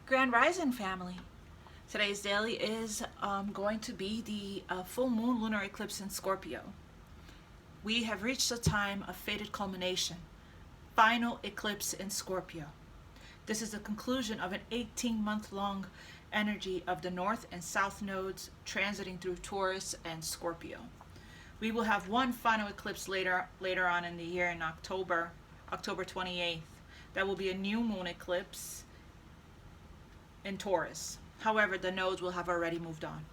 Grand Rising family. Today's daily is going to be the full moon lunar eclipse in Scorpio. We have reached a time of fated culmination, final eclipse in Scorpio. This is the conclusion of an 18-month-long energy of the North and South nodes transiting through Taurus and Scorpio. We will have one final eclipse later on in the year in October 28th. That will be a new moon eclipse in Taurus. However, the nodes will have already moved on.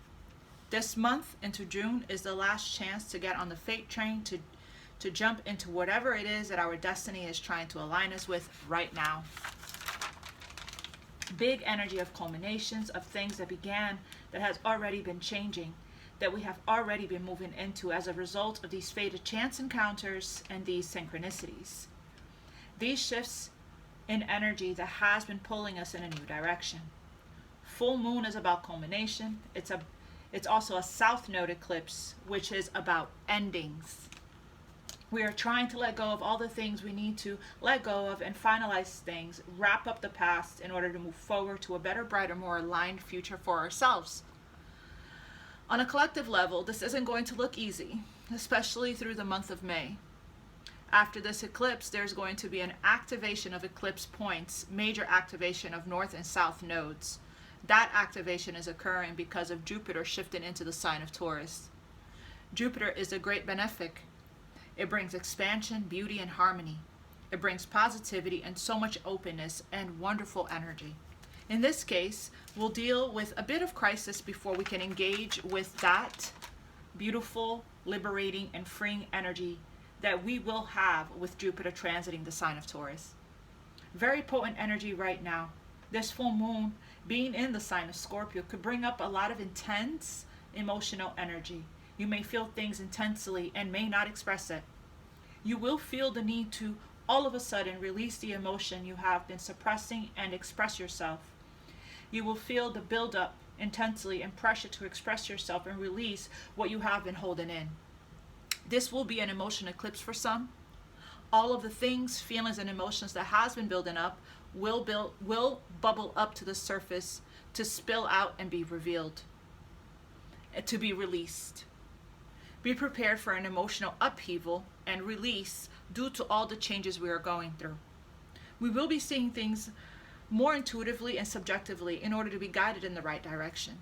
This month into June is the last chance to get on the fate train to jump into whatever it is that our destiny is trying to align us with right now. Big energy of culminations of things that began that has already been changing, that we have already been moving into as a result of these fated chance encounters and these synchronicities. These shifts in energy that has been pulling us in a new direction. Full moon is about culmination. It's also a south node eclipse, which is about endings. We are trying to let go of all the things we need to let go of and finalize things, wrap up the past in order to move forward to a better, brighter, more aligned future for ourselves. On a collective level, this isn't going to look easy, especially through the month of May. After this eclipse, there's going to be an activation of eclipse points, major activation of north and south nodes. That activation is occurring because of Jupiter shifting into the sign of Taurus. Jupiter is a great benefic. It brings expansion, beauty, and harmony. It brings positivity and so much openness and wonderful energy. In this case, we'll deal with a bit of crisis before we can engage with that beautiful, liberating, and freeing energy that we will have with Jupiter transiting the sign of Taurus. Very potent energy right now. This full moon being in the sign of Scorpio could bring up a lot of intense emotional energy. You may feel things intensely and may not express it. You will feel the need to all of a sudden release the emotion you have been suppressing and express yourself. You will feel the buildup intensely and pressure to express yourself and release what you have been holding in. This will be an emotion eclipse for some. All of the things, feelings, and emotions that has been building up will bubble up to the surface to spill out and be revealed, to be released. Be prepared for an emotional upheaval and release due to all the changes we are going through. We will be seeing things more intuitively and subjectively in order to be guided in the right direction.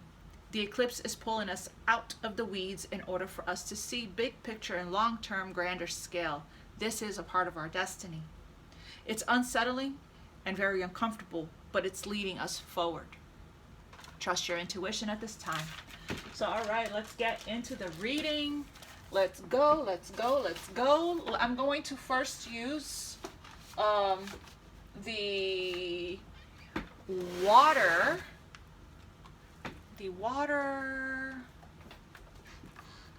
The eclipse is pulling us out of the weeds in order for us to see big picture and long-term grander scale. This is a part of our destiny. It's unsettling and very uncomfortable, but it's leading us forward. Trust your intuition at this time. So, all right, let's get into the reading. Let's go. I'm going to first use the water.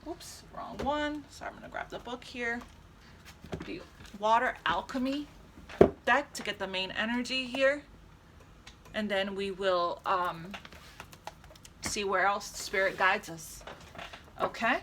Oops, wrong one. Sorry, I'm going to grab the book here. The water alchemy deck to get the main energy here. And then we will see where else Spirit guides us. Okay?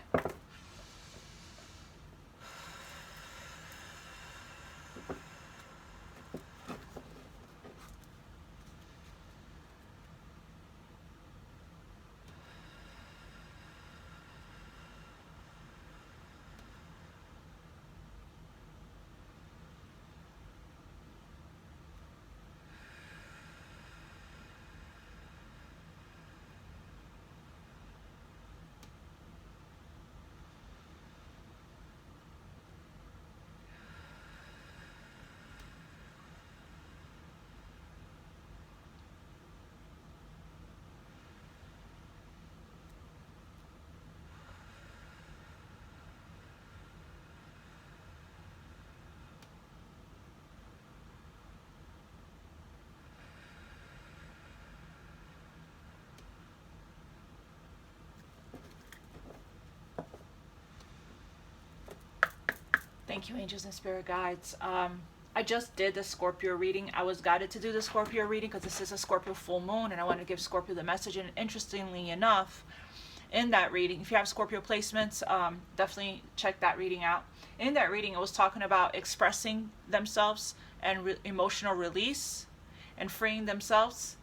Thank you, angels and spirit guides. I just did the Scorpio reading. I was guided to do the Scorpio reading because this is a Scorpio full moon and I want to give Scorpio the message. And interestingly enough, in that reading, if you have Scorpio placements, definitely check that reading out. In that reading, it was talking about expressing themselves and emotional release and freeing themselves.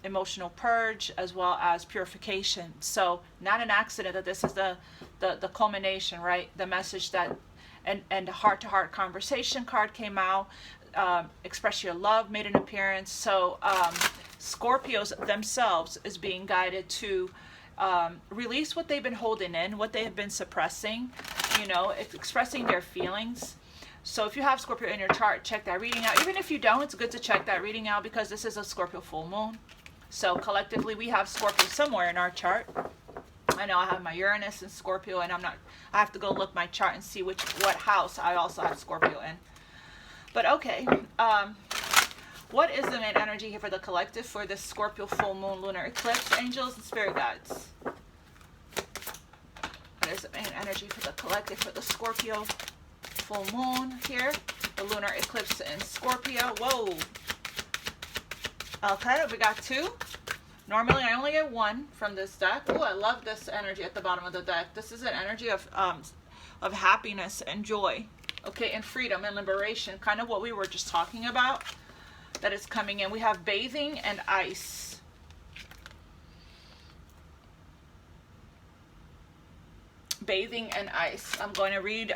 emotional purge, as well as purification. So not an accident that this is the culmination, right? The message that, and the heart-to-heart conversation card came out. Express your love made an appearance. So Scorpios themselves is being guided to release what they've been holding in, what they have been suppressing, you know, expressing their feelings. So if you have Scorpio in your chart, check that reading out. Even if you don't, it's good to check that reading out because this is a Scorpio full moon. So collectively, we have Scorpio somewhere in our chart. I know I have my Uranus in Scorpio, and I have to go look my chart and see what house I also have Scorpio in. But okay, what is the main energy here for the collective for this Scorpio full moon lunar eclipse, angels and spirit guides? What is the main energy for the collective for the Scorpio full moon here, the lunar eclipse in Scorpio? Whoa. Okay, we got 2. Normally I only get 1 from this deck. Oh, I love this energy at the bottom of the deck. This is an energy of happiness and joy, okay, and freedom and liberation, kind of what we were just talking about, that is coming in. We have bathing and ice. Bathing and ice. I'm going to read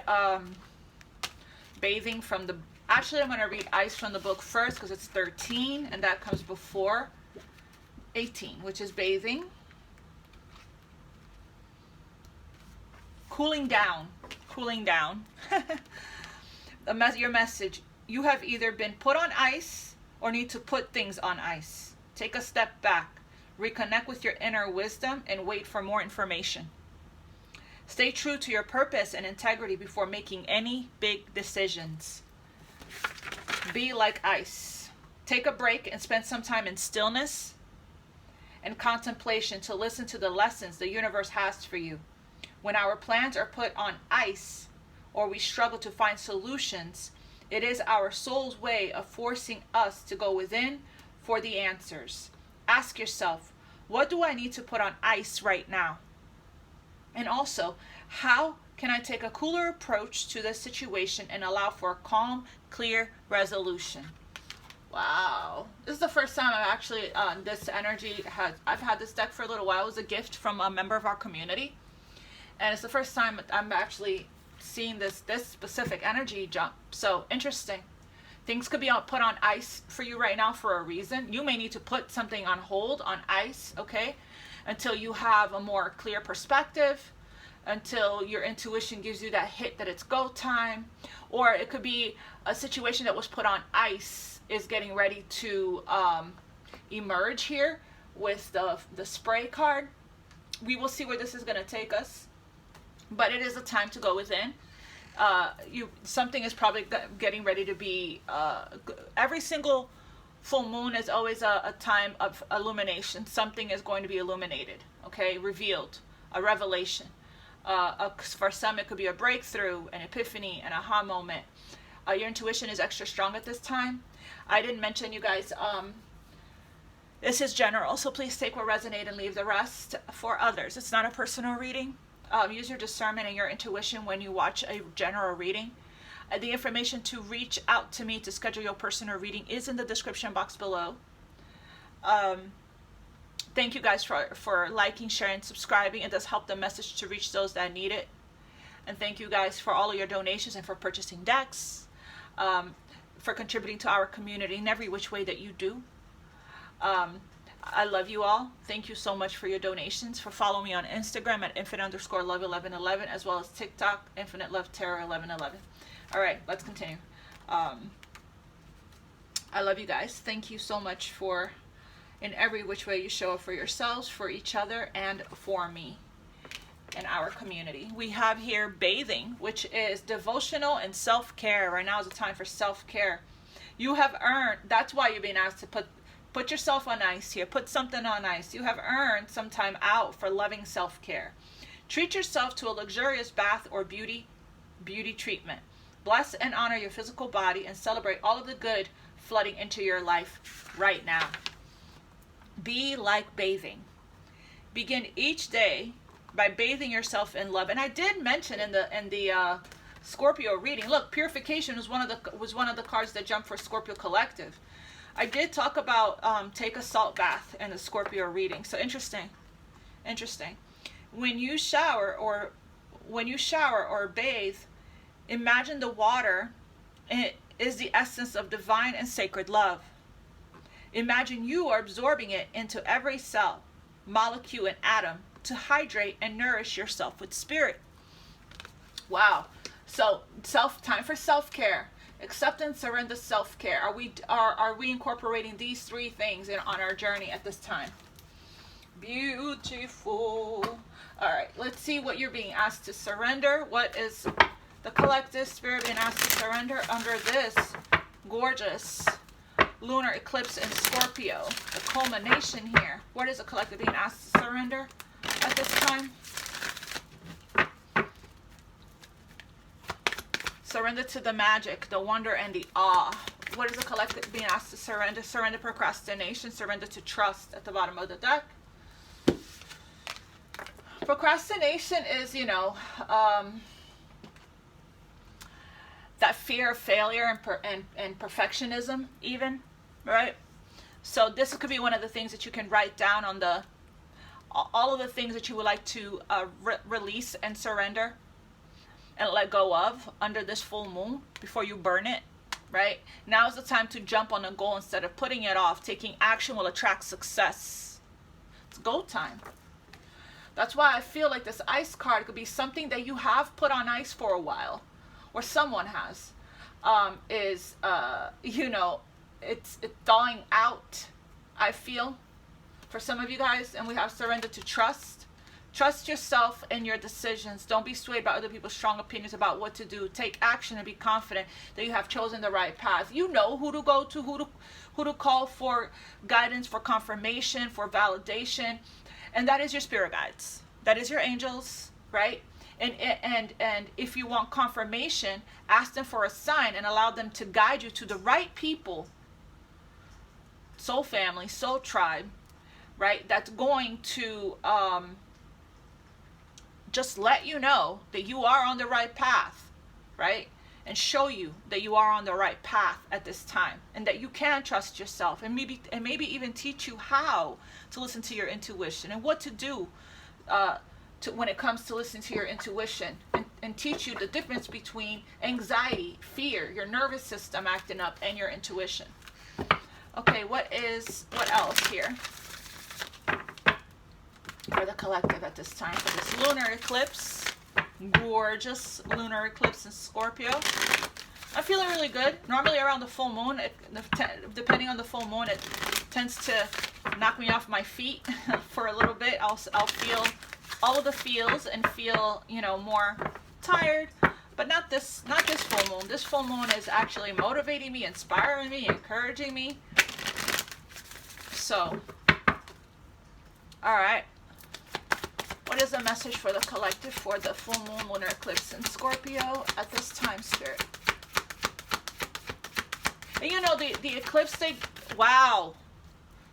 bathing from the, actually I'm going to read ice from the book first because it's 13 and that comes before 18, which is bathing. Cooling down. Cooling down. Your message: you have either been put on ice or need to put things on ice. Take a step back, reconnect with your inner wisdom, and wait for more information. Stay true to your purpose and integrity before making any big decisions. Be like ice. Take a break and spend some time in stillness and contemplation to listen to the lessons the universe has for you. When our plans are put on ice or we struggle to find solutions, it is our soul's way of forcing us to go within for the answers. Ask yourself, what do I need to put on ice right now? And also, how can I take a cooler approach to this situation and allow for a calm, clear resolution? Wow. This is the first time I've actually, this energy, I've had this deck for a little while. It was a gift from a member of our community. And it's the first time I'm actually seeing this specific energy jump. So interesting. Things could be put on ice for you right now for a reason. You may need to put something on hold, on ice, okay, until you have a more clear perspective, until your intuition gives you that hit that it's go time. Or it could be a situation that was put on ice is getting ready to emerge here with the spray card. We will see where this is going to take us, but it is a time to go within. Something is probably getting ready to be, every single full moon is always a time of illumination. Something is going to be illuminated, okay, revealed, a revelation. For some, it could be a breakthrough, an epiphany, an aha moment. Your intuition is extra strong at this time. I didn't mention, you guys, this is general, so please take what resonates and leave the rest for others. It's not a personal reading. Use your discernment and your intuition when you watch a general reading. The information to reach out to me to schedule your personal reading is in the description box below. Thank you guys for liking, sharing, subscribing. It does help the message to reach those that need it. And thank you guys for all of your donations and for purchasing decks, for contributing to our community in every which way that you do. I love you all. Thank you so much for your donations, for following me on Instagram at infinite_love1111, as well as TikTok, Infinitelovetarot1111. All right, let's continue. I love you guys. Thank you so much for, in every which way you show up for yourselves, for each other, and for me and our community. We have here bathing, which is devotional and self-care. Right now is a time for self-care. You have earned, that's why you're being asked to put yourself on ice here. Put something on ice. You have earned some time out for loving self-care. Treat yourself to a luxurious bath or beauty treatment. Bless and honor your physical body and celebrate all of the good flooding into your life right now. Be like bathing. Begin each day by bathing yourself in love. And I did mention in the Scorpio reading, look, purification was one of the cards that jumped for Scorpio Collective. I did talk about take a salt bath in the Scorpio reading. So interesting. When you shower or bathe, imagine the water is the essence of divine and sacred love. Imagine you are absorbing it into every cell, molecule, and atom to hydrate and nourish yourself with spirit. Wow. So time for self-care. Acceptance, surrender, self-care. Are we incorporating these three things on our journey at this time? Beautiful. All right, let's see what you're being asked to surrender. What is the collective spirit being asked to surrender under this gorgeous lunar eclipse in Scorpio? The culmination here. What is the collective being asked to surrender at this time? Surrender to the magic, the wonder, and the awe. What is the collective being asked to surrender? Surrender procrastination, surrender to trust at the bottom of the deck. Procrastination is, that fear of failure and perfectionism even, right? So this could be one of the things that you can write down on all of the things that you would like to release and surrender and let go of under this full moon before you burn it, right? Now is the time to jump on a goal instead of putting it off. Taking action will attract success. It's go time. That's why I feel like this ice card could be something that you have put on ice for a while, or someone has. It's thawing out, I feel, for some of you guys. And we have surrender to trust. Trust yourself and your decisions. Don't be swayed by other people's strong opinions about what to do. Take action and be confident that you have chosen the right path. You know who to go to, who to call for guidance, for confirmation, for validation. And that is your spirit guides. That is your angels, right? And if you want confirmation, ask them for a sign and allow them to guide you to the right people. Soul family, soul tribe, right? That's going to just let you know that you are on the right path, right? And show you that you are on the right path at this time, and that you can trust yourself, and maybe even teach you how to listen to your intuition and what to do when it comes to listening to your intuition, and teach you the difference between anxiety, fear, your nervous system acting up, and your intuition. Okay, what else here for the collective at this time for this lunar eclipse? Gorgeous lunar eclipse in Scorpio. I'm feeling really good. Normally around the full moon, depending on the full moon, it tends to knock me off my feet for a little bit. I'll feel all of the feels and feel, more tired. But not this full moon. This full moon is actually motivating me, inspiring me, encouraging me. So, all right. What is the message for the collective for the full moon lunar eclipse in Scorpio at this time, Spirit? And the eclipse, wow.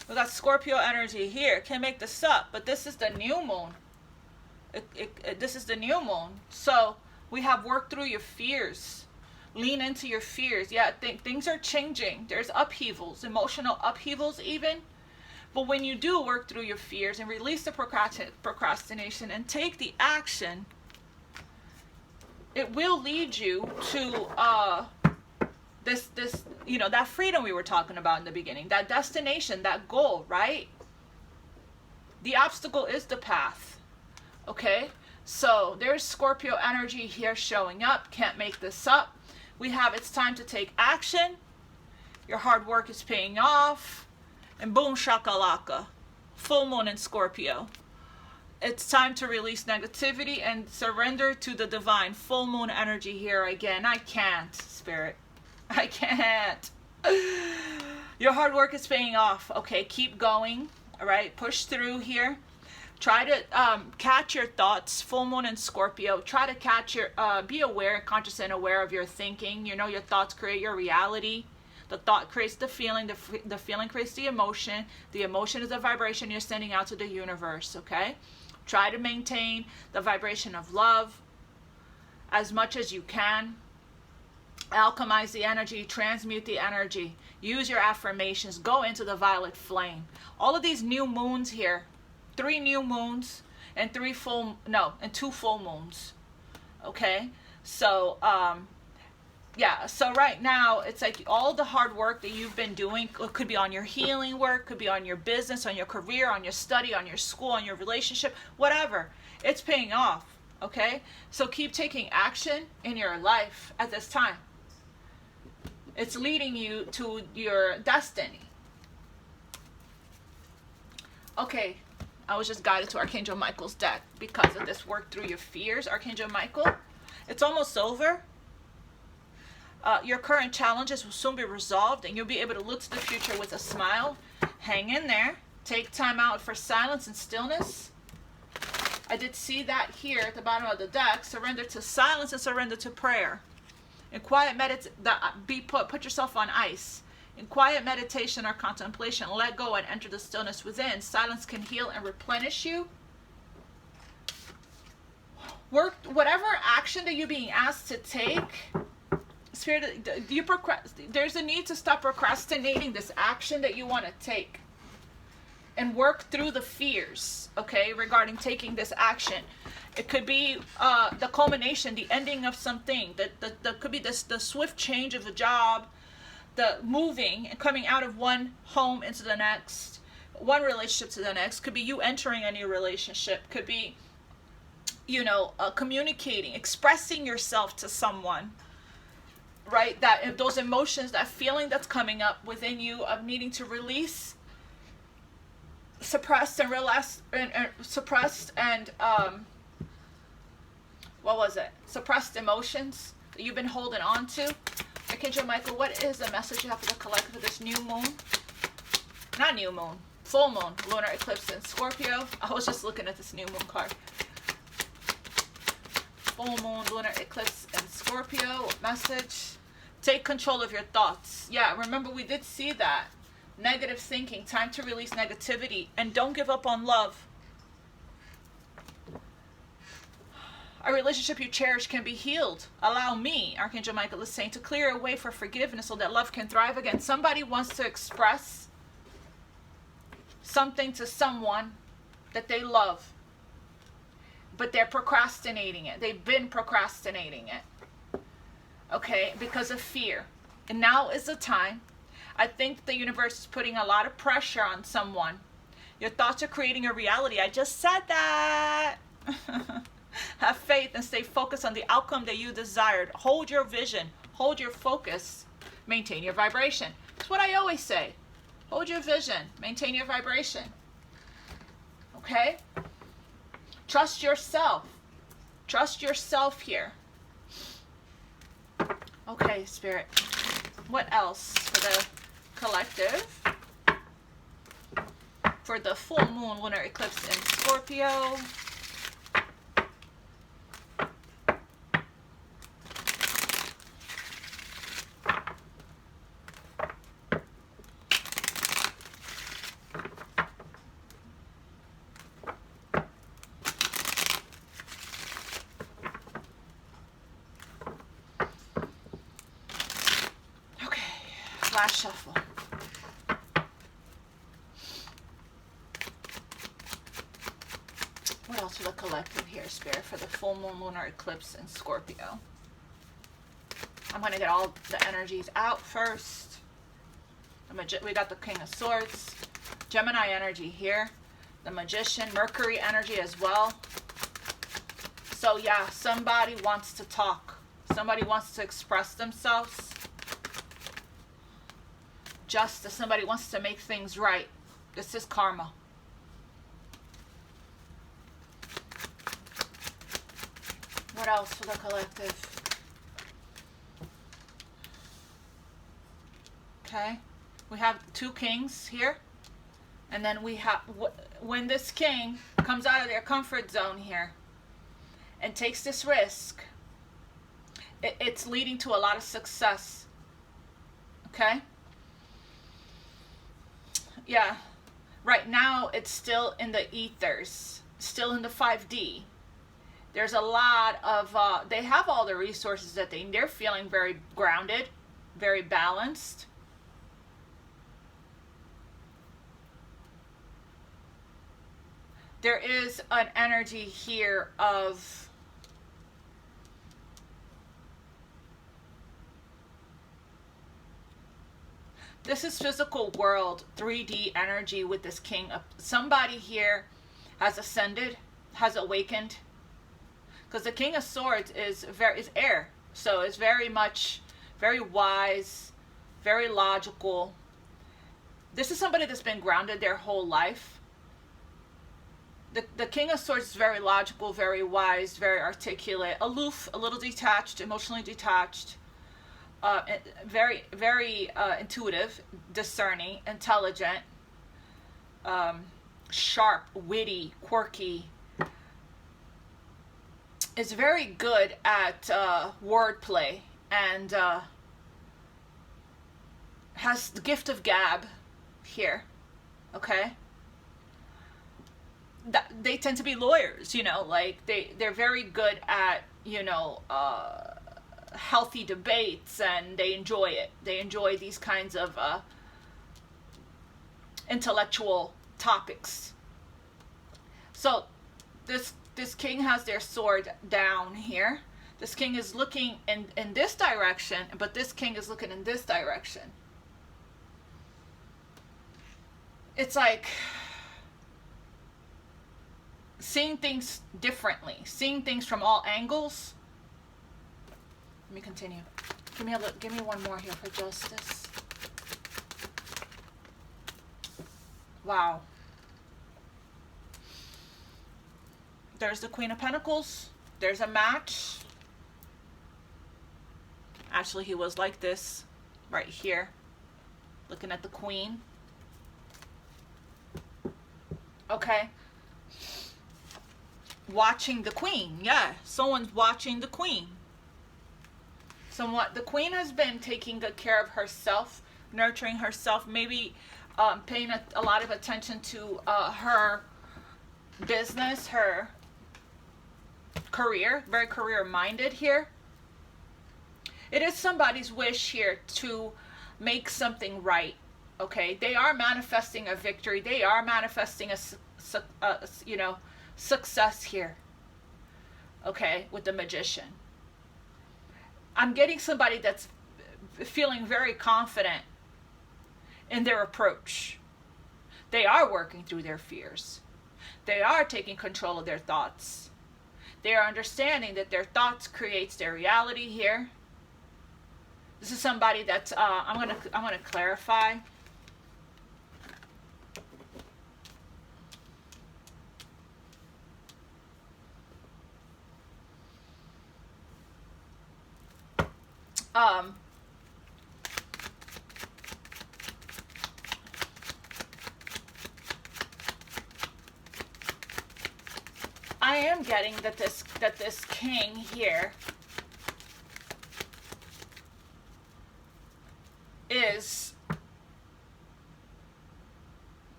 We got Scorpio energy here. Can't make this up, but this is the new moon. This is the new moon. So we have worked through your fears. Lean into your fears. Yeah, things are changing. There's upheavals, emotional upheavals even. But when you do work through your fears and release the procrastination and take the action, it will lead you to that freedom we were talking about in the beginning, that destination, that goal, right? The obstacle is the path. Okay? So there's Scorpio energy here showing up. Can't make this up. We have it's time to take action. Your hard work is paying off. And boom shakalaka, full moon in Scorpio. It's time to release negativity and surrender to the divine. Full moon energy here again. I can't, Spirit. I can't. Your hard work is paying off. Okay, keep going. All right, push through here. Try to catch your thoughts. Full moon in Scorpio. Try to catch your, be aware, conscious and aware of your thinking. Your thoughts create your reality. The thought creates the feeling feeling creates the emotion is the vibration you're sending out to the universe, okay? Try to maintain the vibration of love as much as you can. Alchemize the energy, transmute the energy, use your affirmations, go into the violet flame. All of these new moons here, 3 new moons and 2 full moons. Okay, so yeah, so right now it's like all the hard work that you've been doing, it could be on your healing work, could be on your business, on your career, on your study, on your school, on your relationship, whatever, it's paying off. Okay, so keep taking action in your life at this time. It's leading you to your destiny. Okay, I was just guided to Archangel Michael's deck because of this work through your fears. Archangel Michael, it's almost over. Your current challenges will soon be resolved and you'll be able to look to the future with a smile. Hang in there. Take time out for silence and stillness. I did see that here at the bottom of the deck. Surrender to silence and surrender to prayer. In quiet put yourself on ice. In quiet meditation or contemplation, let go and enter the stillness within. Silence can heal and replenish you. Work whatever action that you're being asked to take. Spirit, there's a need to stop procrastinating this action that you want to take. And work through the fears, okay, regarding taking this action. It could be the culmination, the ending of something. That could be the swift change of a job, the moving and coming out of one home into the next, one relationship to the next. Could be you entering a new relationship. Could be, communicating, expressing yourself to someone. Right? That if those emotions, that feeling that's coming up within you of needing to release suppressed and suppressed emotions that you've been holding on to. Archangel Michael, what is the message you have for the collective of this new moon? Not new moon, full moon, lunar eclipse in Scorpio. I was just looking at this new moon card. Full moon, lunar eclipse in Scorpio. Message. Take control of your thoughts. Yeah, remember we did see that. Negative thinking, time to release negativity, and don't give up on love. A relationship you cherish can be healed. Allow me, Archangel Michael is saying, to clear a way for forgiveness so that love can thrive again. Somebody wants to express something to someone that they love, but they're procrastinating it. They've been procrastinating it. Okay, because of fear. And now is the time. I think the universe is putting a lot of pressure on someone. Your thoughts are creating a reality. I just said that. Have faith and stay focused on the outcome that you desired. Hold your vision. Hold your focus. Maintain your vibration. That's what I always say. Hold your vision. Maintain your vibration. Okay? Trust yourself. Trust yourself here. Okay, Spirit. What else for the collective? For the full moon lunar eclipse in Scorpio. Last shuffle. What else for the collective here, Spirit, for the full moon lunar eclipse in Scorpio? I'm going to get all the energies out first. We got the King of Swords, Gemini energy here, the Magician, Mercury energy as well. So yeah, somebody wants to talk. Somebody wants to express themselves. Justice. Somebody wants to make things right. This is karma. What else for the collective? Okay. We have 2 kings here. And then we have, when this king comes out of their comfort zone here and takes this risk, it's leading to a lot of success. Okay? Yeah, right now it's still in the ethers, still in the 5D. There's a lot of, they have all the resources that they're feeling very grounded, very balanced. There is an energy here of this is physical world, 3D energy with this king. Somebody here has ascended, has awakened. Because the King of Swords is air. So it's very much, very wise, very logical. This is somebody that's been grounded their whole life. The King of Swords is very logical, very wise, very articulate, aloof, a little detached, emotionally detached, very, very intuitive, discerning, intelligent, sharp, witty, quirky. Is very good at wordplay and has the gift of gab here. Okay. They tend to be lawyers, you know, like they're very good at, you know, healthy debates, and they enjoy it. They enjoy these kinds of intellectual topics. So this king has their sword down here. This king is looking in this direction, but this king is looking in this direction. It's like seeing things differently, seeing things from all angles. Let me continue. Give me one more here for justice. Wow. There's the Queen of Pentacles. There's a match. Actually, he was like this right here, looking at the Queen. Okay. Watching the Queen. Yeah, someone's watching the Queen. Somewhat. The Queen has been taking good care of herself, nurturing herself, maybe paying a lot of attention to her business, her career, very career minded here. It is somebody's wish here to make something right. Okay, they are manifesting a victory. They are manifesting a you know, success here. Okay, with the Magician. I'm getting somebody that's feeling very confident in their approach. They are working through their fears. They are taking control of their thoughts. They are understanding that their thoughts creates their reality here. This is somebody that's I'm gonna clarify. I am getting that this king here is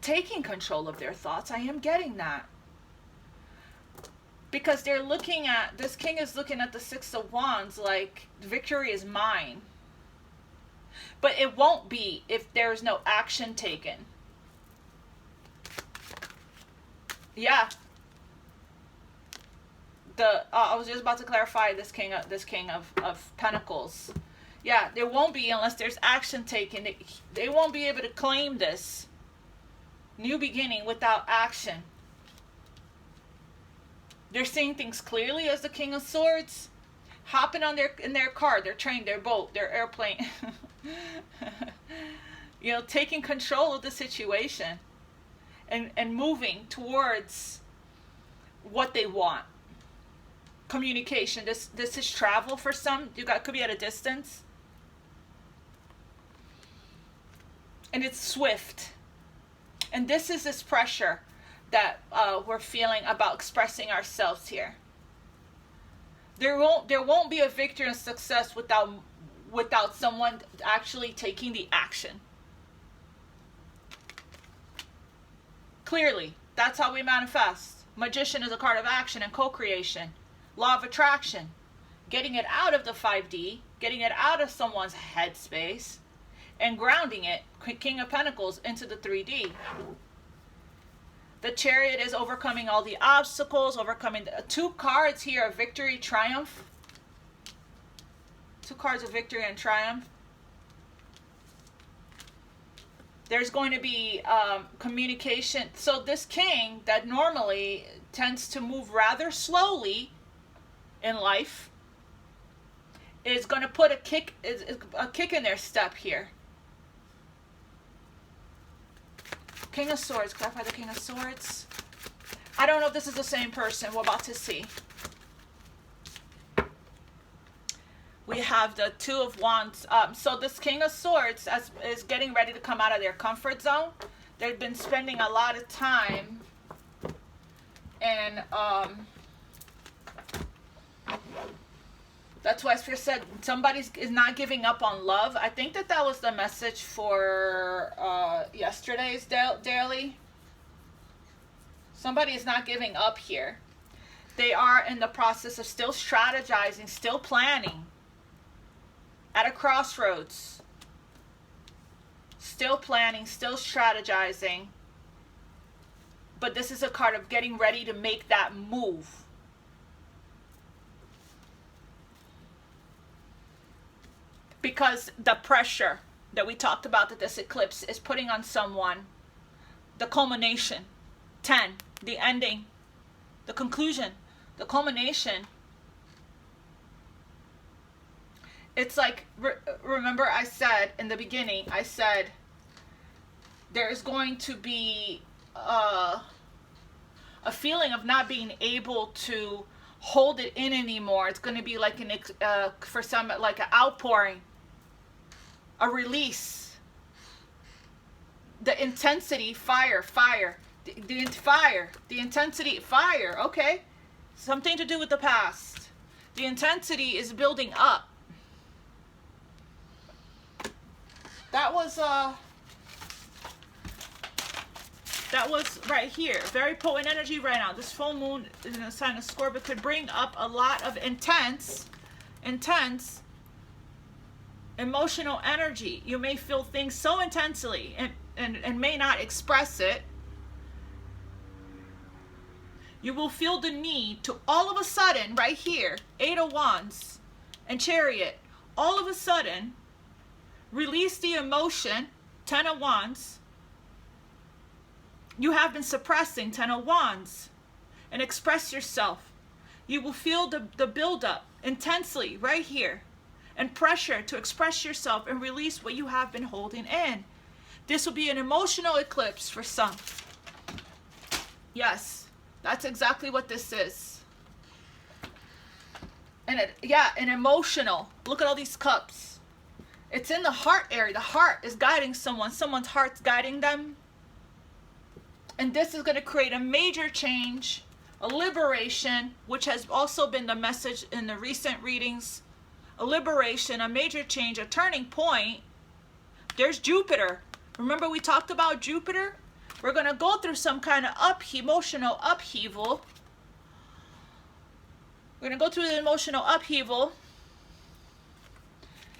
taking control of their thoughts. I am getting that. Because they're looking at, this king is looking at the Six of Wands like, victory is mine. But it won't be if there's no action taken. Yeah. I was just about to clarify this king of Pentacles. Yeah, there won't be unless there's action taken. They won't be able to claim this new beginning without action. They're seeing things clearly as the King of Swords, hopping on in their car, their train, their boat, their airplane. You know, taking control of the situation and moving towards what they want. Communication. This is travel for some. Could be at a distance. And it's swift. And this is this pressure that we're feeling about expressing ourselves here. There won't be a victory and success without someone actually taking the action. Clearly, that's how we manifest. Magician is a card of action and co-creation. Law of attraction. Getting it out of the 5D, getting it out of someone's headspace, and grounding it, King of Pentacles, into the 3D. The Chariot is overcoming all the obstacles, overcoming the 2 cards here of victory, triumph. 2 cards of victory and triumph. There's going to be communication. So this king that normally tends to move rather slowly in life is going to put a kick in their step here. King of Swords. Clarify the King of Swords. I don't know if this is the same person. We're about to see. We have the 2 of Wands. So this King of Swords is getting ready to come out of their comfort zone. They've been spending a lot of time in... that's why I said somebody is not giving up on love. I think that was the message for yesterday's daily. Somebody is not giving up here. They are in the process of still strategizing, still planning. At a crossroads. Still planning, still strategizing. But this is a card of getting ready to make that move. Because the pressure that we talked about that this eclipse is putting on someone, the culmination, 10, the ending, the conclusion, the culmination. It's like, remember I said in the beginning, I said there's going to be a feeling of not being able to hold it in anymore. It's going to be like for some, like an outpouring, a release. The intensity, fire, the intensity, fire, okay? Something to do with the past. The intensity is building up. That was right here. Very potent energy right now. This full moon in a sign of Scorpio could bring up a lot of intense emotional energy. You may feel things so intensely and may not express it. You will feel the need to all of a sudden, right here, 8 of Wands and Chariot, all of a sudden, release the emotion, 10 of Wands. You have been suppressing, 10 of Wands, and express yourself. You will feel the buildup intensely right here and pressure to express yourself and release what you have been holding in. This will be an emotional eclipse for some. Yes, that's exactly what this is. And an emotional. Look at all these cups. It's in the heart area. The heart is guiding someone. Someone's heart's guiding them. And this is going to create a major change, a liberation, which has also been the message in the recent readings. A liberation, a major change, a turning point. There's Jupiter. Remember we talked about Jupiter? We're going to go through some kind of emotional upheaval. We're going to go through the emotional upheaval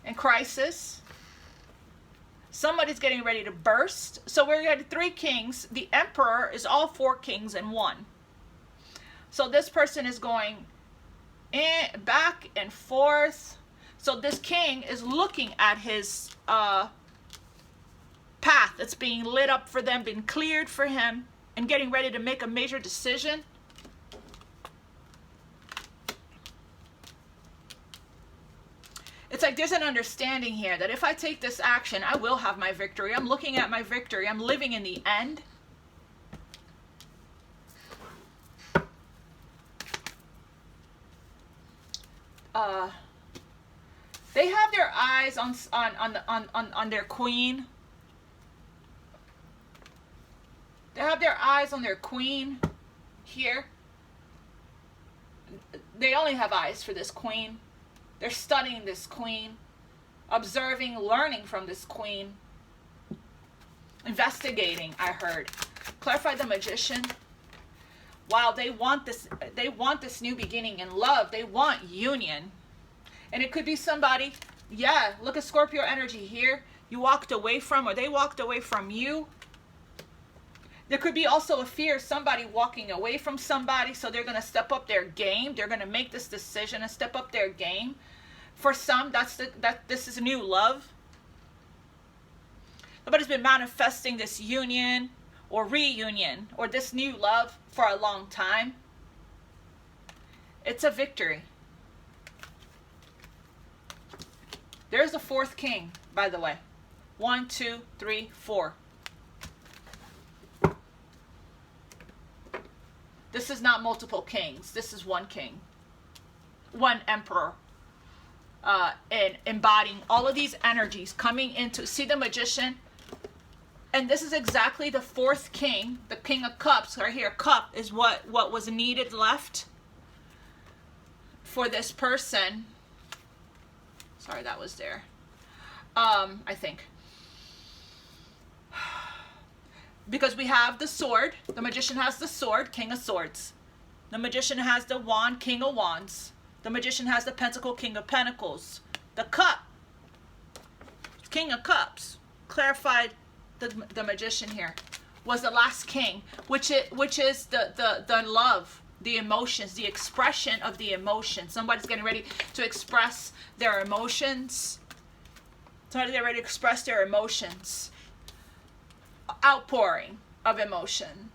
and crisis. Somebody's getting ready to burst. So we're getting 3 kings. The Emperor is all 4 kings in one. So this person is going back and forth. So this king is looking at his path that's being lit up for them, being cleared for him, and getting ready to make a major decision. It's like there's an understanding here that if I take this action, I will have my victory. I'm looking at my victory. I'm living in the end. They have their eyes on their queen. They have their eyes on their queen here. They only have eyes for this queen. They're studying this queen, observing, learning from this queen, investigating, I heard. Clarify the Magician. Wow, they want this new beginning in love. They want union. And it could be somebody, yeah, look at Scorpio energy here. You walked away from, or they walked away from you. There could be also a fear of somebody walking away from somebody, so they're going to step up their game. They're going to make this decision and step up their game. For some, this is new love. Somebody's been manifesting this union or reunion or this new love for a long time. It's a victory. There's the fourth king, by the way. 1, 2, 3, 4. This is not multiple kings. This is one king. One emperor. And embodying all of these energies coming into, see the magician? And this is exactly the fourth king, the king of cups. Right here, cup is what was needed left for this person. Sorry, that was there. I think. Because we have the sword. The magician has the sword, king of swords. The magician has the wand, king of wands. The magician has the pentacle, king of pentacles. The cup, king of cups. Clarified the magician here was the last king, which is the love, the emotions, the expression of the emotions. Somebody's getting ready to express their emotions. Somebody's getting ready to express their emotions. Outpouring of emotion.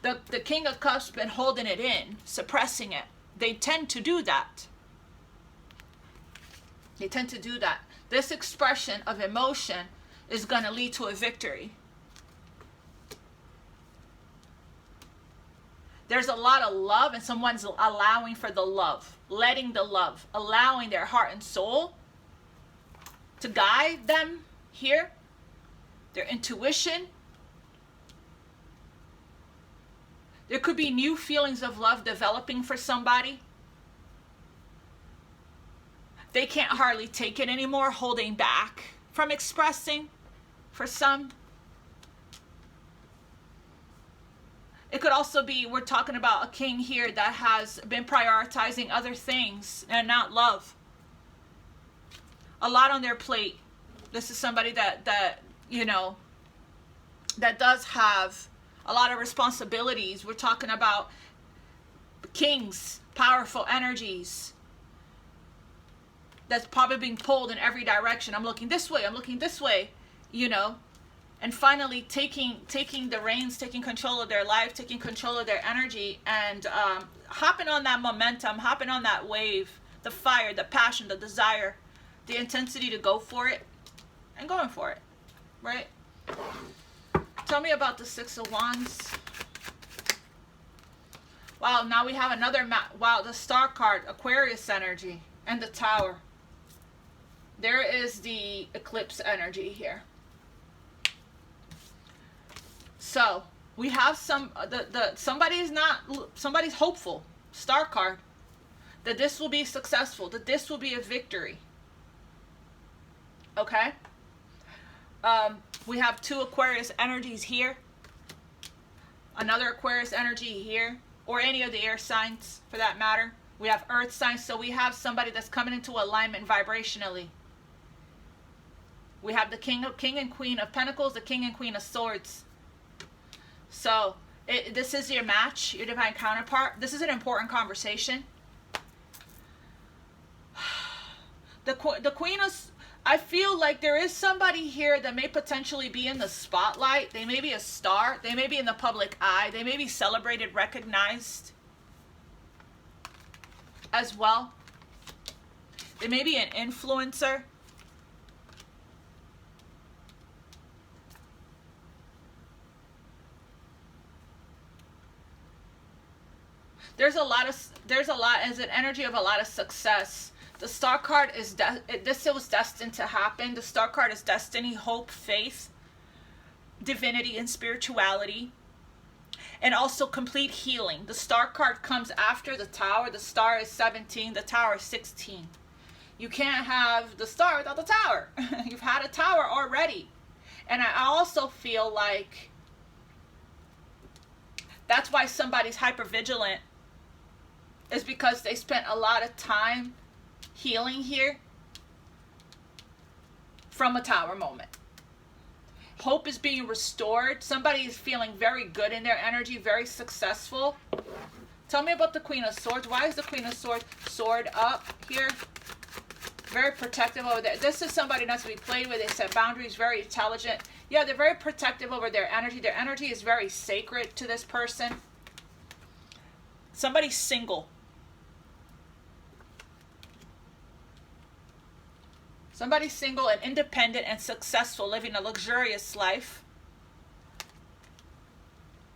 The king of cups been holding it in, suppressing it. They tend to do that. They tend to do that. This expression of emotion is going to lead to a victory. There's a lot of love, and someone's allowing for the love, letting the love, allowing their heart and soul to guide them here, their intuition. There could be new feelings of love developing for somebody. They can't hardly take it anymore, holding back from expressing for some. It could also be, we're talking about a king here that has been prioritizing other things and not love. A lot on their plate. This is somebody that you know, that does have a lot of responsibilities. We're talking about kings, powerful energies. That's probably being pulled in every direction. I'm looking this way, I'm looking this way, you know. And finally taking the reins, taking control of their life, taking control of their energy, and hopping on that momentum, hopping on that wave, the fire, the passion, the desire, the intensity to go for it, and going for it, right? Tell me about the Six of Wands. Wow, now we have another wow, the Star card, Aquarius energy, and the Tower. There is the eclipse energy here. So we have somebody's hopeful, Star card, that this will be successful, that this will be a victory. Okay. We have two Aquarius energies here, another Aquarius energy here, or any of the air signs for that matter. We have earth signs, so we have somebody that's coming into alignment vibrationally. We have the king and queen of pentacles, the king and queen of swords. So this is your match, your divine counterpart. This is an important conversation. The queen of, I feel like there is somebody here that may potentially be in the spotlight. They may be a star. They may be in the public eye. They may be celebrated, recognized as well. They may be an influencer. There's a lot as an energy of a lot of success. The Star card is, this was destined to happen. The Star card is destiny, hope, faith, divinity, and spirituality. And also complete healing. The Star card comes after the Tower. The Star is 17, the Tower is 16. You can't have the Star without the Tower. You've had a Tower already. And I also feel like That's why somebody's hypervigilant, is because they spent a lot of time healing here from a Tower moment. Hope is being restored. Somebody is feeling very good in their energy, very successful. Tell me about the Queen of Swords. Why is the Queen of Swords sword up here? Very protective over there. This is somebody not to be played with. They set boundaries, very intelligent. Yeah, they're very protective over their energy. Their energy is very sacred to this person. Somebody's single. Somebody's single and independent and successful, living a luxurious life,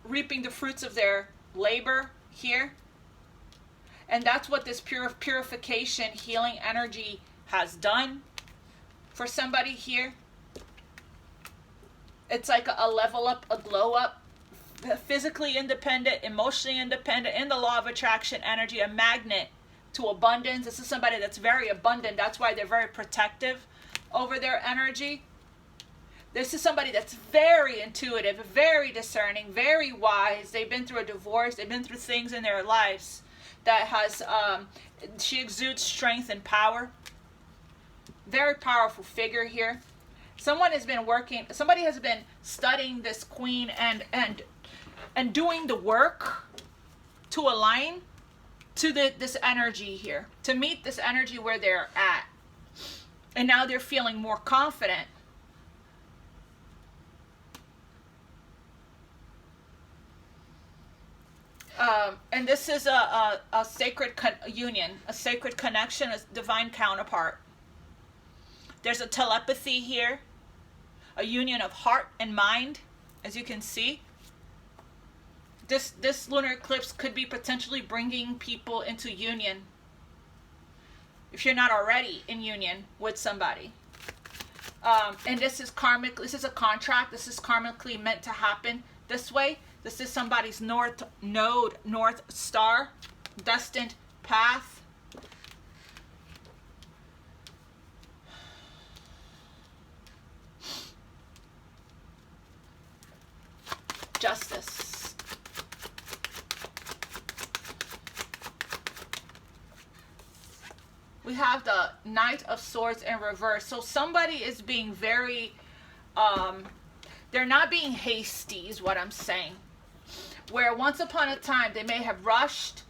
reaping the fruits of their labor here. And that's what this purification, healing energy has done for somebody here. It's like a level up, a glow up, physically independent, emotionally independent, in the law of attraction energy, a magnet to abundance. This is somebody that's very abundant. That's why they're very protective over their energy. This is somebody that's very intuitive, very discerning, very wise. They've been through a divorce. They've been through things in their lives that has, she exudes strength and power. Very powerful figure here. Someone has been working, somebody has been studying this queen and doing the work to align to this energy here, to meet this energy where they're at. And now they're feeling more confident. And this is a sacred union, a sacred connection, a divine counterpart. There's a telepathy here, a union of heart and mind, as you can see. This lunar eclipse could be potentially bringing people into union, if you're not already in union with somebody. And this is karmic. This is a contract. This is karmically meant to happen this way. This is somebody's north node, north star, destined path. Justice. We have the Knight of Swords in reverse. So somebody is being very, they're not being hasty is what I'm saying. Where once upon a time they may have rushed,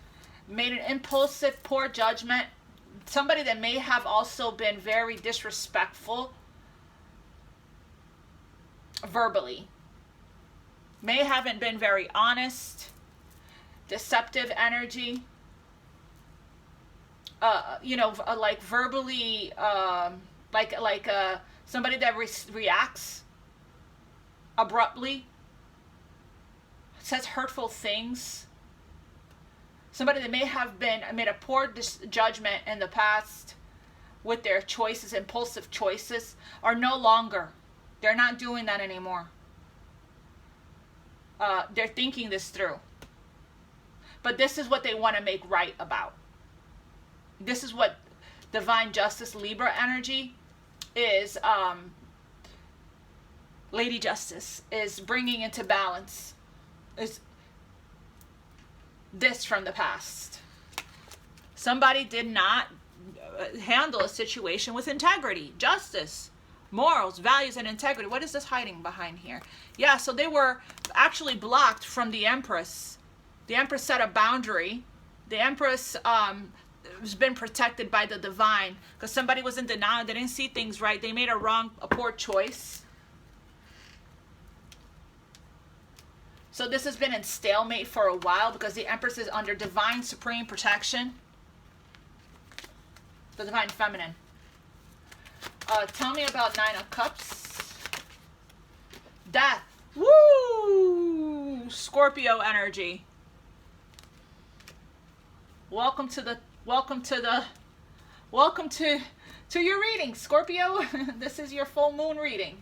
made an impulsive, poor judgment. Somebody that may have also been very disrespectful verbally. May haven't been very honest, deceptive energy. Like verbally, somebody that reacts abruptly, says hurtful things. Somebody that may have made a poor judgment in the past with their choices, impulsive choices, are no longer. They're not doing that anymore. They're thinking this through. But this is what they want to make right about. This is what divine justice, Libra energy is, Lady Justice is bringing into balance. Is this from the past. Somebody did not handle a situation with integrity, justice, morals, values, and integrity. What is this hiding behind here? Yeah, so they were actually blocked from the Empress. The Empress set a boundary. The Empress has been protected by the divine because somebody was in denial. They didn't see things right. They made a poor choice. So this has been in stalemate for a while because the Empress is under divine supreme protection. The divine feminine. Tell me about Nine of Cups. Death. Woo! Scorpio energy. Welcome to your reading, Scorpio. This is your full moon reading.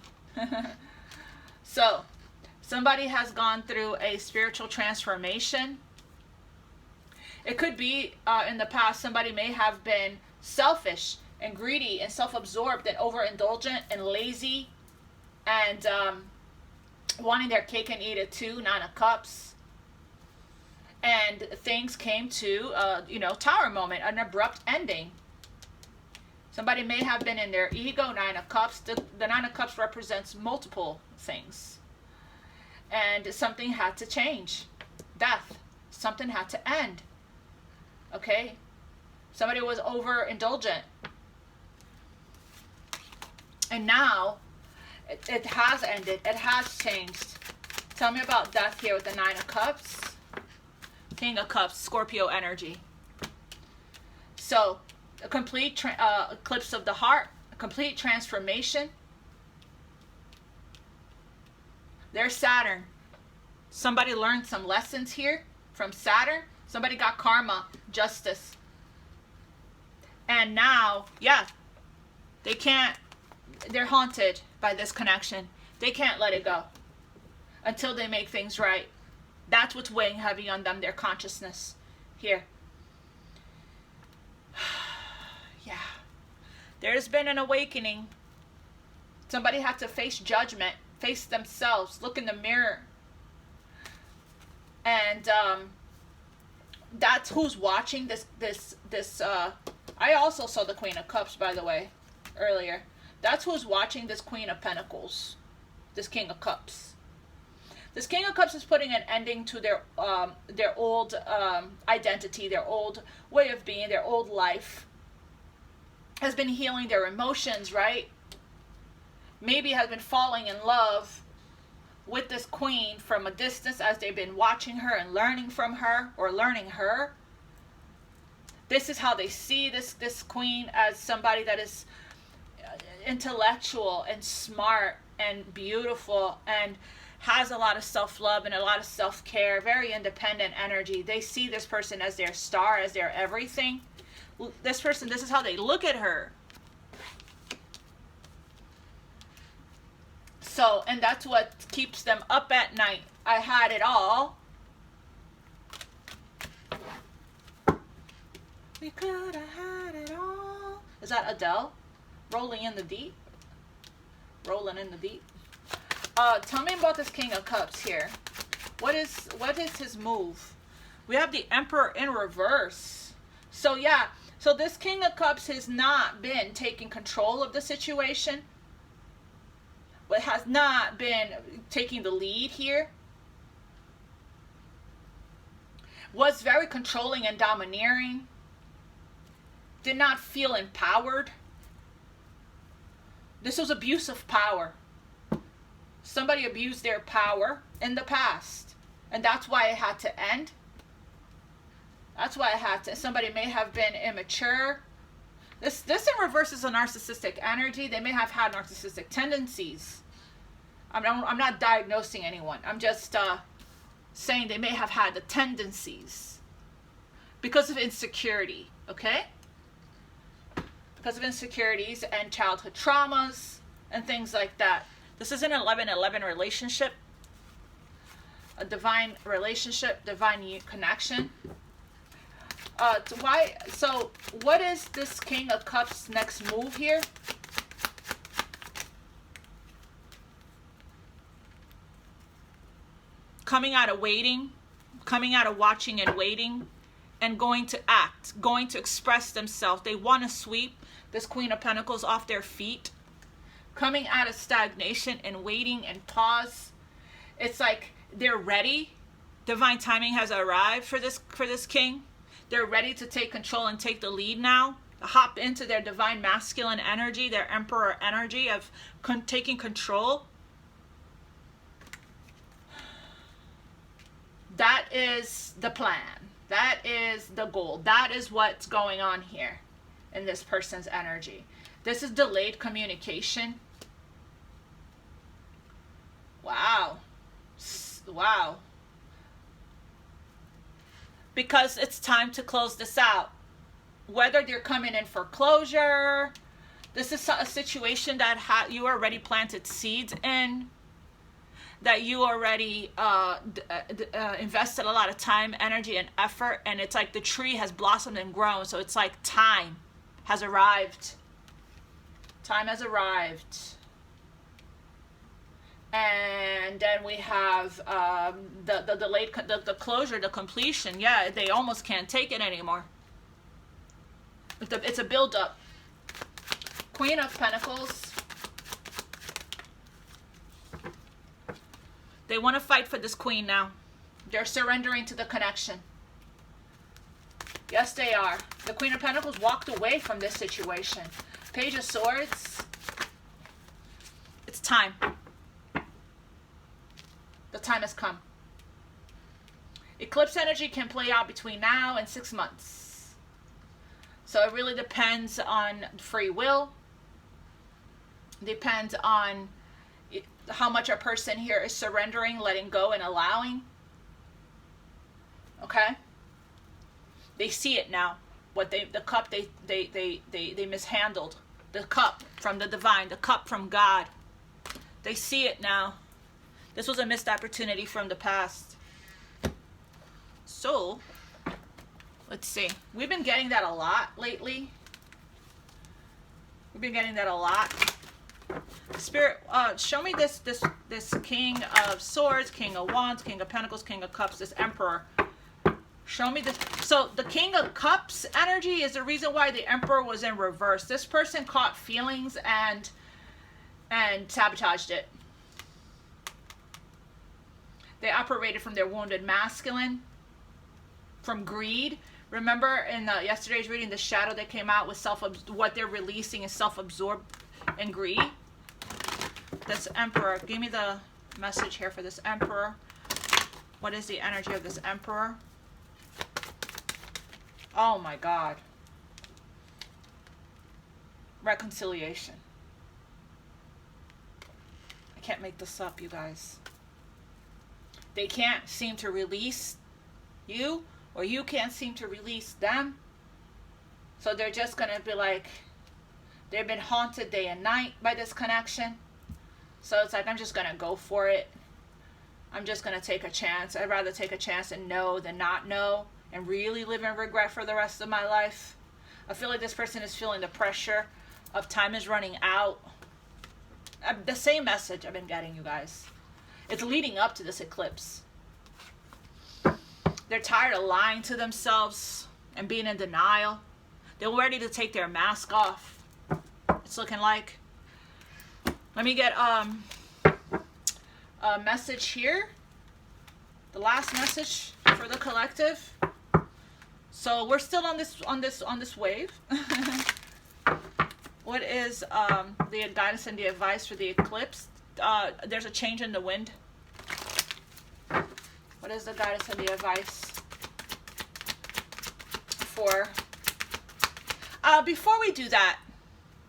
So, somebody has gone through a spiritual transformation. It could be in the past somebody may have been selfish and greedy and self-absorbed and overindulgent and lazy and wanting their cake and eat it too. Nine of Cups. And things came to, Tower moment, an abrupt ending. Somebody may have been in their ego, Nine of Cups. The Nine of Cups represents multiple things. And something had to change. Death. Something had to end. Okay? Somebody was overindulgent. And now, it has ended. It has changed. Tell me about death here with the Nine of Cups. King of Cups, Scorpio energy. So, a complete eclipse of the heart, a complete transformation. There's Saturn. Somebody learned some lessons here from Saturn. Somebody got karma, justice. And now, yeah, they're haunted by this connection. They can't let it go until they make things right. That's what's weighing heavy on them, their consciousness here. Yeah. There's been an awakening. Somebody had to face judgment, face themselves, look in the mirror. And that's who's watching this. I also saw the Queen of Cups, by the way, earlier. That's who's watching this Queen of Pentacles, this King of Cups. This King of Cups is putting an ending to their old identity, their old way of being, their old life. Has been healing their emotions, right? Maybe has been falling in love with this queen from a distance as they've been watching her and learning from her or learning her. This is how they see this queen, as somebody that is intellectual and smart and beautiful and has a lot of self-love and a lot of self-care, very independent energy. They see this person as their star, as their everything. This person, this is how they look at her. So, and that's what keeps them up at night. I had it all. We could have had it all. Is that Adele? Rolling in the deep? Rolling in the deep. Tell me about this King of Cups here. What is his move? We have the Emperor in reverse. So yeah, so this King of Cups has not been taking control of the situation. But has not been taking the lead here. Was very controlling and domineering. Did not feel empowered. This was abuse of power. Somebody abused their power in the past. And that's why it had to end. That's why it had to. Somebody may have been immature. This in reverse is a narcissistic energy. They may have had narcissistic tendencies. I'm not diagnosing anyone. I'm just saying they may have had the tendencies because of insecurity, okay? Because of insecurities and childhood traumas and things like that. This is an 11-11 relationship, a divine relationship, divine connection. So what is this King of Cups' next move here? Coming out of waiting, coming out of watching and waiting, and going to act, going to express themselves. They want to sweep this Queen of Pentacles off their feet. Coming out of stagnation and waiting and pause. It's like they're ready. Divine timing has arrived for this king. They're ready to take control and take the lead now. Hop into their divine masculine energy, their emperor energy of taking control. That is the plan. That is the goal. That is what's going on here in this person's energy. This is delayed communication. Wow. Wow. Because it's time to close this out. Whether they're coming in for closure, this is a situation that you already planted seeds in, that you already invested a lot of time, energy, and effort, and it's like the tree has blossomed and grown, so it's like time has arrived. Time has arrived. And then we have the delayed, the closure, the completion. Yeah, they almost can't take it anymore. It's a build-up. Queen of Pentacles. They want to fight for this queen now. They're surrendering to the connection. Yes, they are. The Queen of Pentacles walked away from this situation. Page of Swords. It's time. The time has come. Eclipse energy can play out between now and 6 months. So it really depends on free will. Depends on how much a person here is surrendering, letting go, and allowing. Okay? They see it now. What the cup they mishandled. The cup from the divine, the cup from God. They see it now. This was a missed opportunity from the past. So, let's see. We've been getting that a lot lately. We've been getting that a lot. Spirit, show me this King of Swords, King of Wands, King of Pentacles, King of Cups, this Emperor. Show me this. So the King of Cups energy is the reason why the Emperor was in reverse. This person caught feelings and sabotaged it. They operated from their wounded masculine, from greed. Remember in yesterday's reading, the shadow that came out with what they're releasing is self-absorbed and greed. This Emperor, give me the message here for this Emperor. What is the energy of this Emperor? Oh my God. Reconciliation. I can't make this up, you guys. They can't seem to release you, or you can't seem to release them. So they're just going to be like, they've been haunted day and night by this connection. So it's like, I'm just going to go for it. I'm just going to take a chance. I'd rather take a chance and know than not know and really live in regret for the rest of my life. I feel like this person is feeling the pressure of time is running out. The same message I've been getting, you guys. It's leading up to this eclipse. They're tired of lying to themselves and being in denial. They're ready to take their mask off. It's looking like. Let me get a message here. The last message for the collective. So we're still on this wave. What is the guidance and the advice for the eclipse? There's a change in the wind. What is the guidance and the advice for? Before we do that,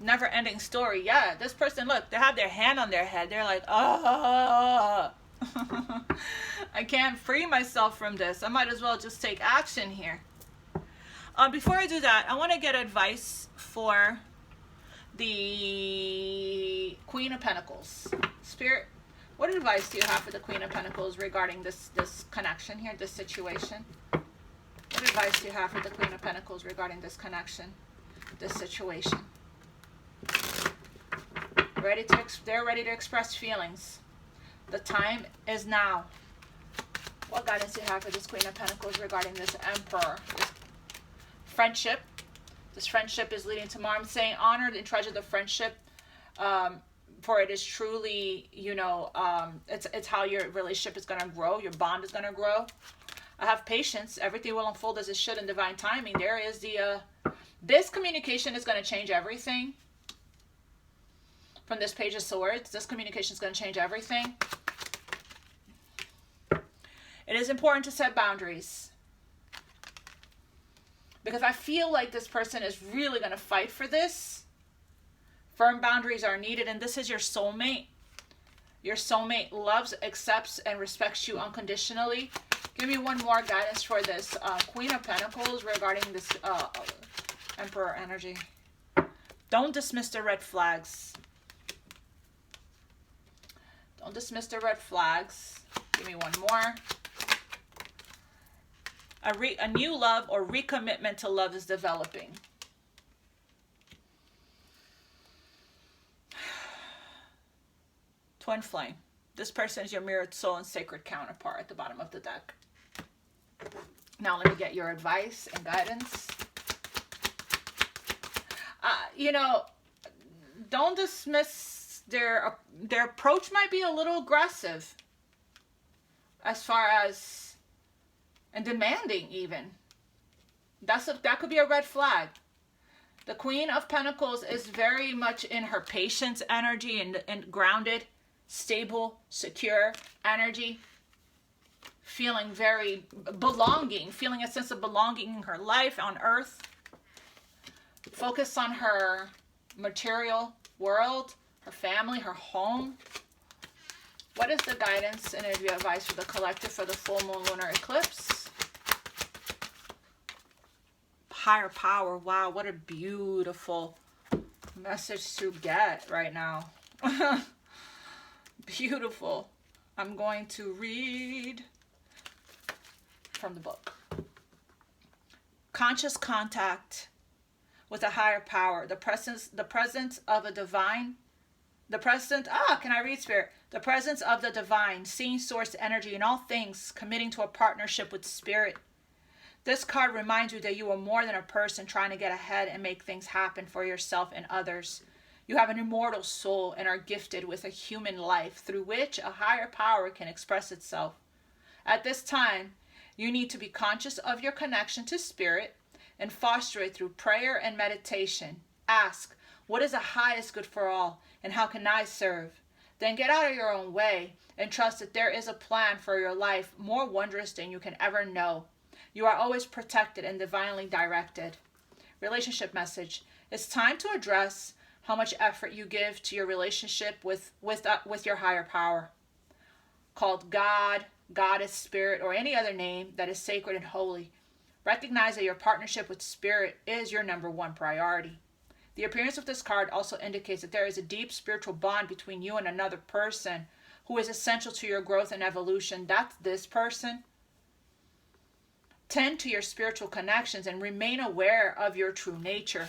never ending story. Yeah, this person, look, they have their hand on their head. They're like, oh, I can't free myself from this. I might as well just take action here. Before I do that, I want to get advice for the Queen of Pentacles. Spirit, what advice do you have for the Queen of Pentacles regarding this connection here, this situation? What advice do you have for the Queen of Pentacles regarding this connection, this situation? They're ready to express feelings. The time is now. What guidance do you have for this Queen of Pentacles regarding this Emperor? This friendship. This friendship is leading to more. I'm saying honor and treasure the friendship. For it is truly, you know, it's how your relationship is going to grow. Your bond is going to grow. I have patience. Everything will unfold as it should in divine timing. There is this communication is going to change everything. From this Page of Swords, this communication is going to change everything. It is important to set boundaries. Because I feel like this person is really going to fight for this. Firm boundaries are needed, and this is your soulmate. Your soulmate loves, accepts, and respects you unconditionally. Give me one more guidance for this Queen of Pentacles regarding this Emperor energy. Don't dismiss the red flags. Don't dismiss the red flags. Give me one more. A new love or recommitment to love is developing. Twin flame. This person is your mirrored soul and sacred counterpart at the bottom of the deck. Now let me get your advice and guidance. You know, don't dismiss their approach. Might be a little aggressive as far as, and demanding even. That could be a red flag. The Queen of Pentacles is very much in her patience energy and grounded, stable, secure energy. Feeling very belonging, feeling a sense of belonging in her life on earth. Focus on her material world, her family, her home. What is the guidance and advice for the collective for the full moon lunar eclipse? Higher power. Wow, what a beautiful message to get right now. Beautiful. I'm going to read from the book. Conscious contact with a higher power. The presence of a divine. Can I read, Spirit? The presence of the divine, seeing source energy in all things, committing to a partnership with Spirit. This card reminds you that you are more than a person trying to get ahead and make things happen for yourself and others. You have an immortal soul and are gifted with a human life through which a higher power can express itself. At this time, you need to be conscious of your connection to Spirit and foster it through prayer and meditation. Ask, what is the highest good for all, and how can I serve? Then get out of your own way and trust that there is a plan for your life more wondrous than you can ever know. You are always protected and divinely directed. Relationship message. It's time to address how much effort you give to your relationship with your higher power. Called God, Goddess, Spirit, or any other name that is sacred and holy. Recognize that your partnership with Spirit is your #1 priority. The appearance of this card also indicates that there is a deep spiritual bond between you and another person who is essential to your growth and evolution. That's this person. Tend to your spiritual connections and remain aware of your true nature.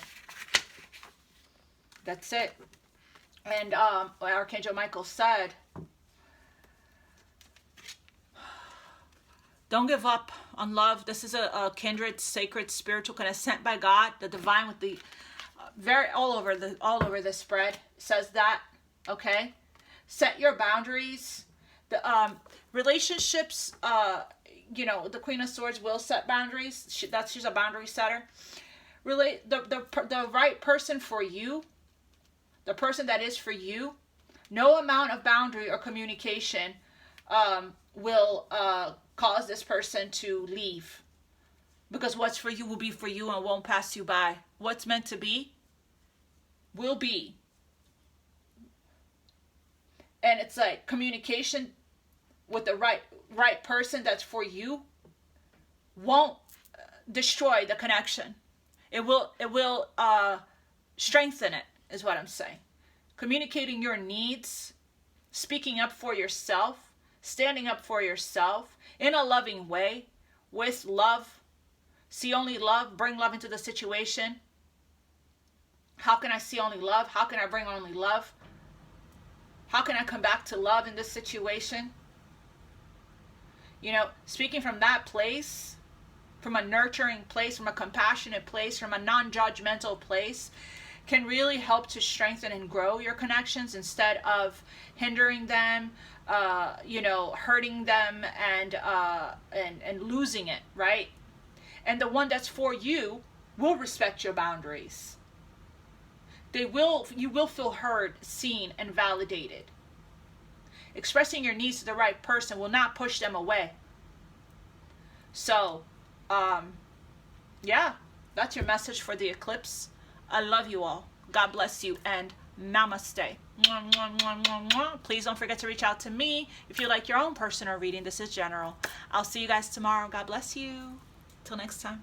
That's it. And Archangel Michael said, don't give up on love. This is a kindred, sacred, spiritual kind of sent by God, the divine, with the all over the spread says that. Okay, set your boundaries. The relationships. You know, the Queen of Swords will set boundaries. She's a boundary setter. Really, the right person for you, the person that is for you, no amount of boundary or communication will cause this person to leave. Because what's for you will be for you and won't pass you by. What's meant to be will be. And it's like communication with the right person that's for you won't destroy the connection. It will strengthen it, is what I'm saying. Communicating your needs, speaking up for yourself, standing up for yourself in a loving way, with love. See only love, bring love into the situation. How can I see only love? How can I bring only love? How can I come back to love in this situation? You know, speaking from that place, from a nurturing place, from a compassionate place, from a non-judgmental place, can really help to strengthen and grow your connections instead of hindering them, you know, hurting them and losing it, right? And the one that's for you will respect your boundaries. You will feel heard, seen, and validated. Expressing your needs to the right person will not push them away. So, yeah, that's your message for the eclipse. I love you all. God bless you, and namaste. Mwah, mwah, mwah, mwah, mwah. Please don't forget to reach out to me if you like your own personal reading. This is general. I'll see you guys tomorrow. God bless you. Till next time.